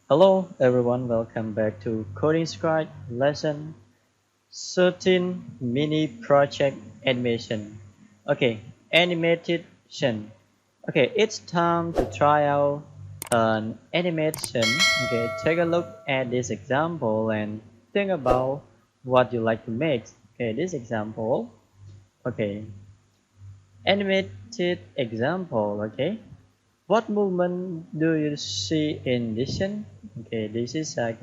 Hello everyone, welcome back to Coding Scribe lesson 13 mini project animation. Okay, animation. Okay, it's time to try out an animation. Okay, take a look at this example and think about what you like to make. Okay, this example. Okay, animated example. Okay, what movement do you see in this one? Okay, this is like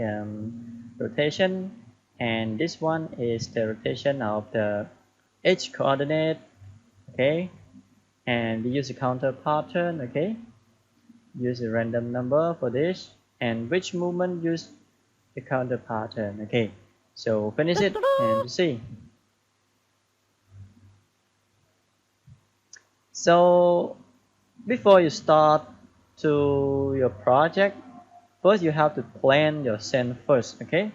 rotation, and this one is the rotation of the h coordinate. Okay, and we use a counter pattern. Okay, use a random number for this, and which movement use the counter pattern. Okay, so finish it and see. So before you start to your project, first you have to plan your scene first, okay?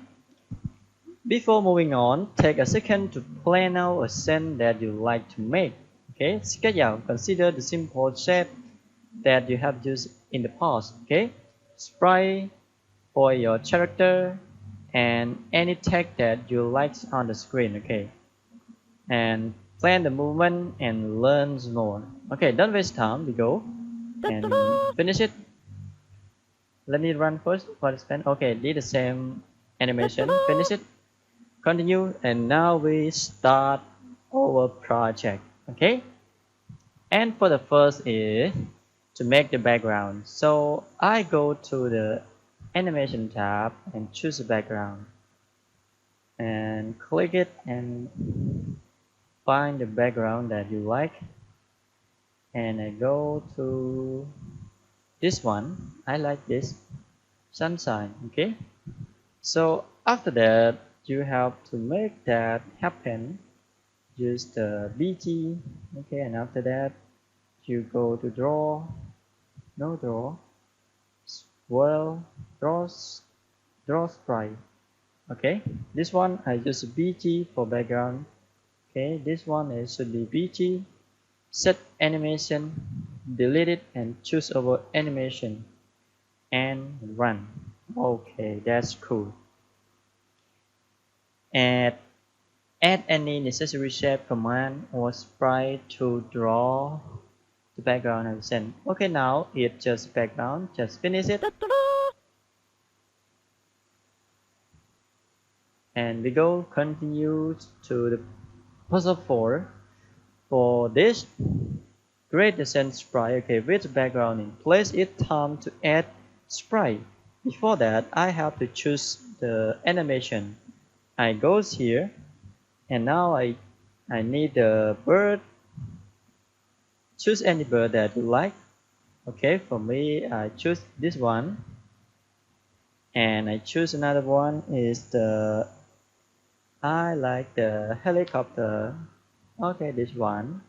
Before moving on, take a second to plan out a scene that you like to make, okay? Sketch out, consider the simple shape that you have used in the past, okay? Sprite for your character and any text that you like on the screen, okay? And plan the movement and learn more. Okay, don't waste time, we go and finish it. Let me run first for the span. Okay, did the same animation, finish it, continue, and now we start our project. Okay, and for the first is to make the background. So I go to the animation tab and choose the background and click it and find the background that you like, and I go to this one. I like this sunshine. Okay, so after that, you have to make that happen. Use the BG, okay, and after that, you go to draw, no draw, swirl, draw sprite. Okay, this one I use BG for background. Okay, this one is should be BG. Set animation, delete it, and choose over animation and run. Okay, that's cool. And add any necessary shape command or sprite to draw the background and send. Okay, now it's just background, just finish it. And we go continue to the puzzle 4. For this, create the send sprite. Okay, with the background in place, it's time to add sprite. Before that, I have to choose the animation. I goes here, and now I need the bird. Choose any bird that you like. Okay, for me, I choose this one, and I choose another one is the I like the helicopter. Okay, this one,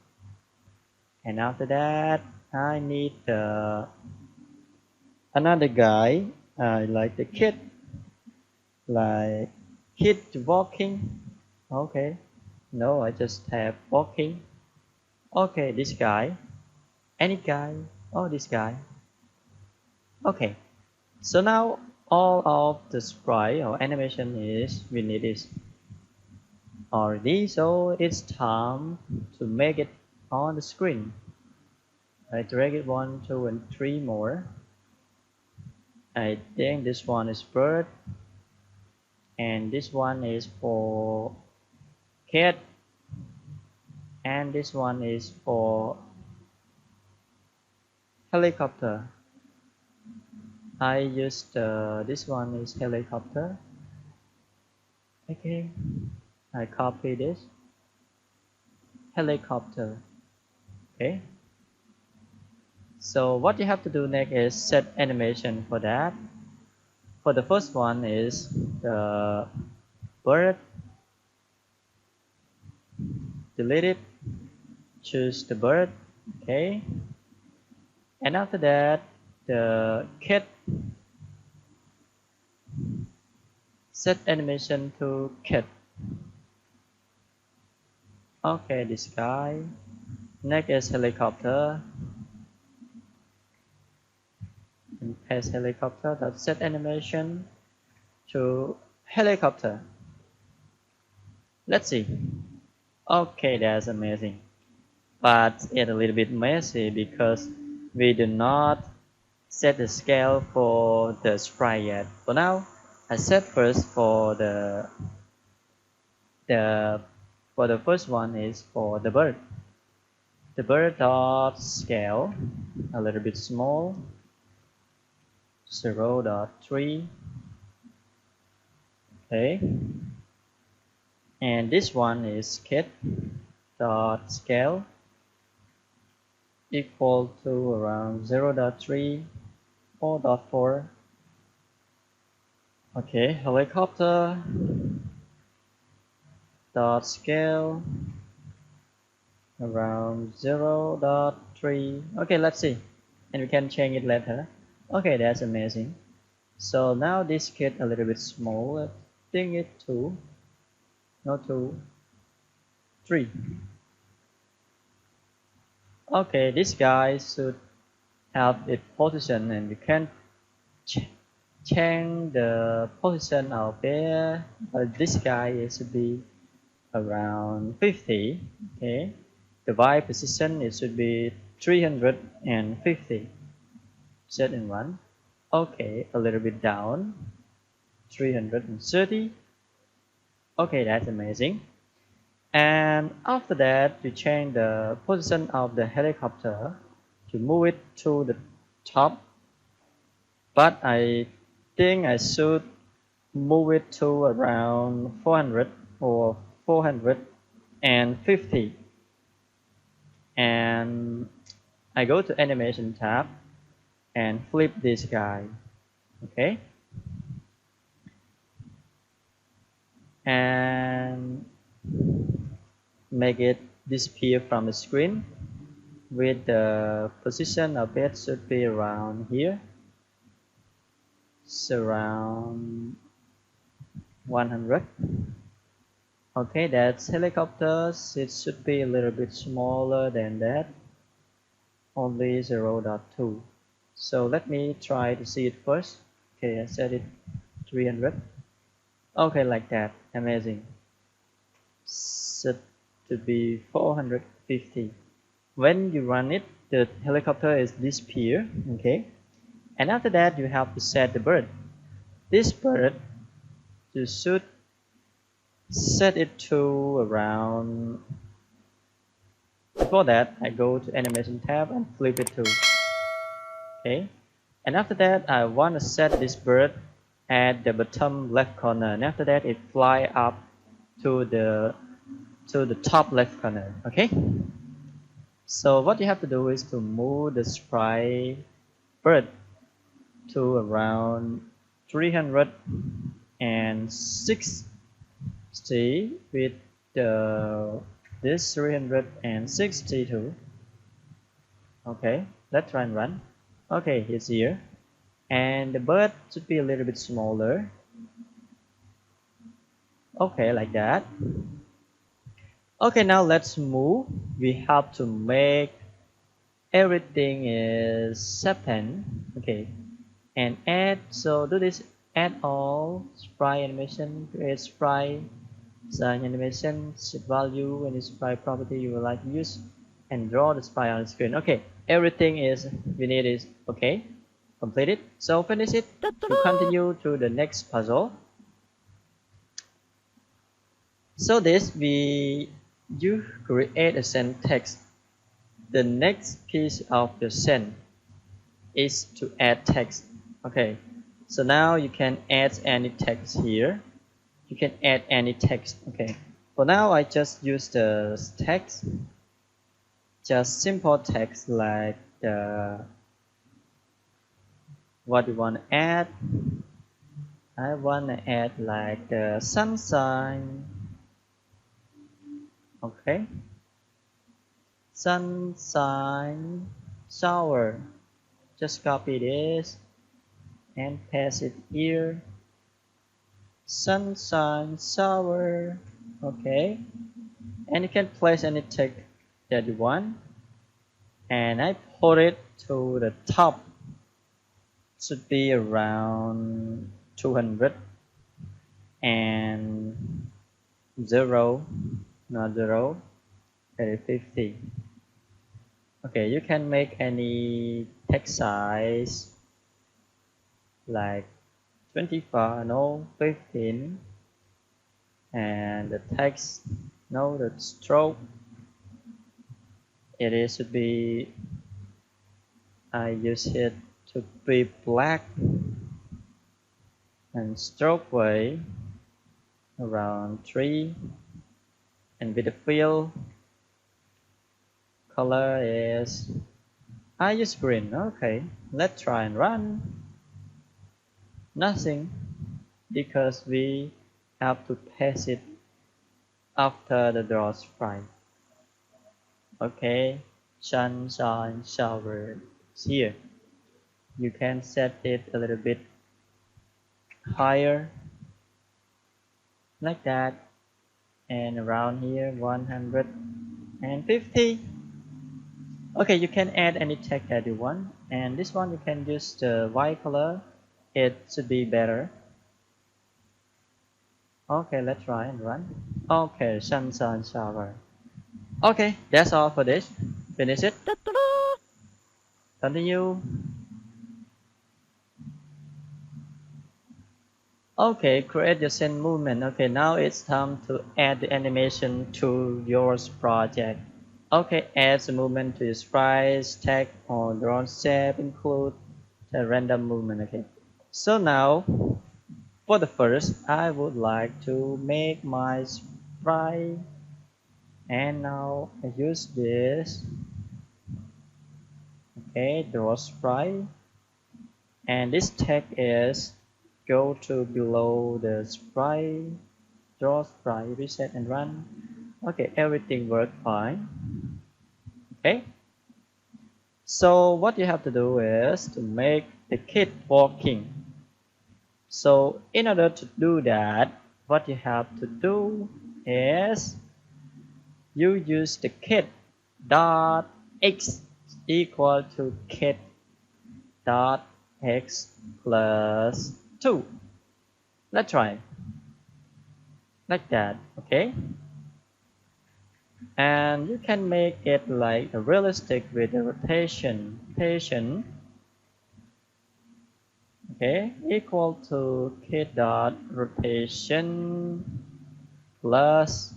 and after that, I need another guy. I like the kid, like kid walking. Okay, no, I just have walking. Okay, this guy, any guy. Oh, this guy. Okay, so now all of the sprite or animation is we need is already, so it's time to make it on the screen. I drag it 1, 2, and 3 more. I think this one is bird, and this one is for cat, and this one is for helicopter. I used this one is helicopter. Okay, I copy this helicopter. Okay, so what you have to do next is set animation for that. For the first one is the bird, delete it, choose the bird. Okay, and after that the cat, set animation to cat. Okay, this guy. Next is helicopter. and paste helicopter. Set animation to helicopter. Let's see. Okay, that's amazing. But it's a little bit messy because we do not set the scale for the sprite yet. For now, I set first for the for the first one is for the bird. The bird dot scale a little bit small, 0.3. Okay, and this one is kit dot scale equal to around 0.3, 4.4. Okay, helicopter dot scale around 0.3. Okay, let's see, and we can change it later. Okay, that's amazing. So now this kit a little bit small. Let's bring it to no 2, 3. Okay, this guy should have its position, and you can change the position of it. This guy is to be around 50. Okay, the Y position it should be 350. Set in 1. Okay, a little bit down, 330. Okay, that's amazing. And after that, you change the position of the helicopter to move it to the top. But I think I should move it to around 400 or 450. And I go to animation tab and flip this guy. Okay. And make it disappear from the screen with the position of it should be around here. It's around 100. Okay, that's helicopters. It should be a little bit smaller than that, only 0.2. So let me try to see it first. Okay, I set it 300. Okay, like that. Amazing. Set to be 450. When you run it, the helicopter is disappear. Okay, and after that you have to set the bird. This bird you should set it to around. Before that, I go to animation tab and flip it to. Okay, and after that I want to set this bird at the bottom left corner, and after that it fly up to the top left corner. Okay, so what you have to do is to move the sprite bird to around 360 with this 362. Okay, let's try and run. Okay, it's here, and the bird should be a little bit smaller. Okay, like that. Okay, now let's move. We have to make everything is 7. Okay, and add. So do this. Add all sprite animation. Create sprite. Design animation. Set value and sprite property you would like to use, and draw the sprite on the screen. Okay, everything is we need is okay. Complete it. So finish it. To continue to the next puzzle. So this you create a send text. The next piece of the send is to add text. Okay, so now you can add any text here. You can add any text. Okay, for now I just use the text, just simple text like what you want to add. I want to add like the sunshine. Okay, sunshine shower. Just copy this and paste it here. Sunshine shower. Okay, and you can place any text that you want, and I put it to the top. should be around 200 and 0, not 0, 50. Okay, you can make any text size like 25, no, 15, and the text, no, the stroke, it is should be, I use it to be black, and stroke way around 3, and with the fill color is, I use green. Okay, let's try and run. Nothing, because we have to pass it after the draw sprite. Okay, sunshine shower here. You can set it a little bit higher, like that, and around here 150. Okay, you can add any text that you want, and this one you can use the white color, it should be better. Okay, let's try and run. Okay, sunshine shower. Okay, that's all for this. Finish it. Continue. Okay, create your scene movement. Okay, now it's time to add the animation to your project. Okay, add the movement to your sprites, tag or draw shape, include the random movement. Okay, so now for the first, I would like to make my sprite, and now I use this. Okay, draw sprite, and this tag is go to below the sprite, draw sprite, reset and run. Okay, everything worked fine. Okay, so what you have to do is to make the kid walking. So in order to do that, what you have to do is you use the kid dot x equal to kid dot x plus 2. Let's try like that. Okay, and you can make it like a realistic with the rotation. Okay, equal to k dot rotation plus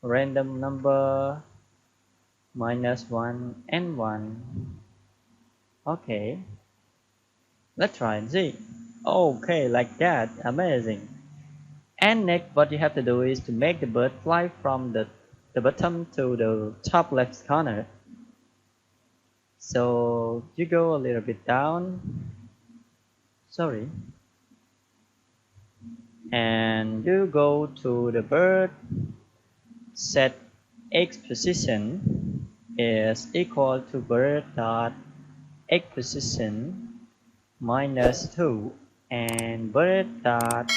random number minus 1 and 1. Okay, let's try and see. Okay, like that, amazing. And next, what you have to do is to make the bird fly from the bottom to the top left corner. So you go a little bit down, sorry, and you go to the bird, set x position is equal to bird dot x position minus 2, and bird dot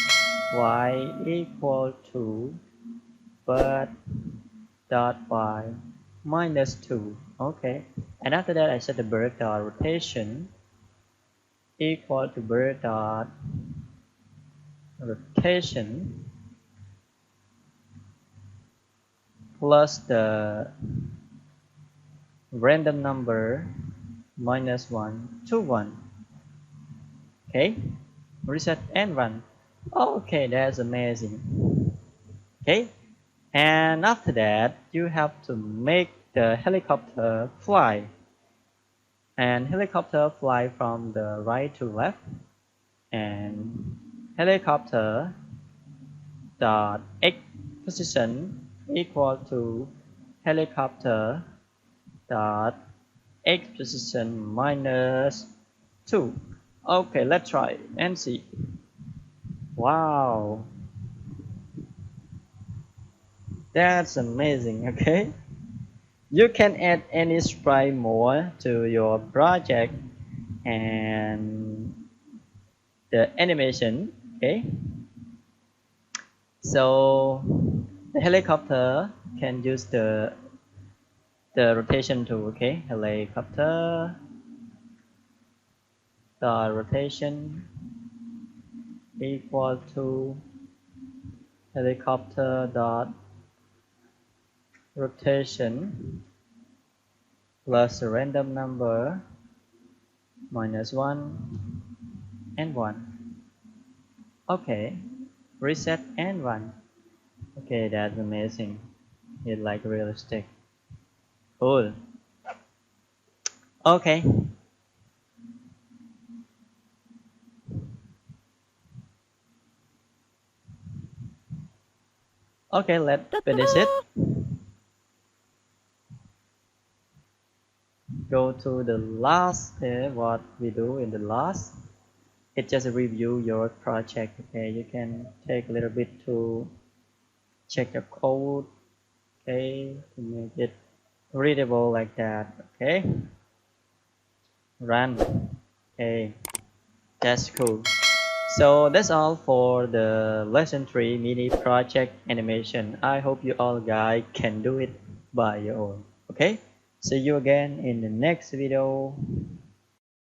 y equal to bird dot y minus 2. Okay, and after that I set the bird dot rotation equal to bird dot rotation plus the random number minus 1 to 1. Okay, reset and run. Okay, that's amazing. Okay, and after that you have to make the helicopter fly, and helicopter fly from the right to left, and helicopter dot x position equal to helicopter dot x position minus 2. Okay, let's try and see. Wow, that's amazing. Okay, you can add any sprite more to your project and the animation. Okay, so the helicopter can use the rotation tool. Okay, helicopter dot rotation equal to helicopter dot rotation plus a random number minus 1 and 1. Okay, reset and 1. Okay, that's amazing. It's like realistic. Cool. Okay. Okay, let's finish it. Go to the last step. What we do in the last, it just review your project. Okay, you can take a little bit to check your code. Okay, to make it readable like that. Okay, run. Okay, that's cool. So that's all for the lesson 3 mini project animation. I hope you all guys can do it by your own. Okay, see you again in the next video.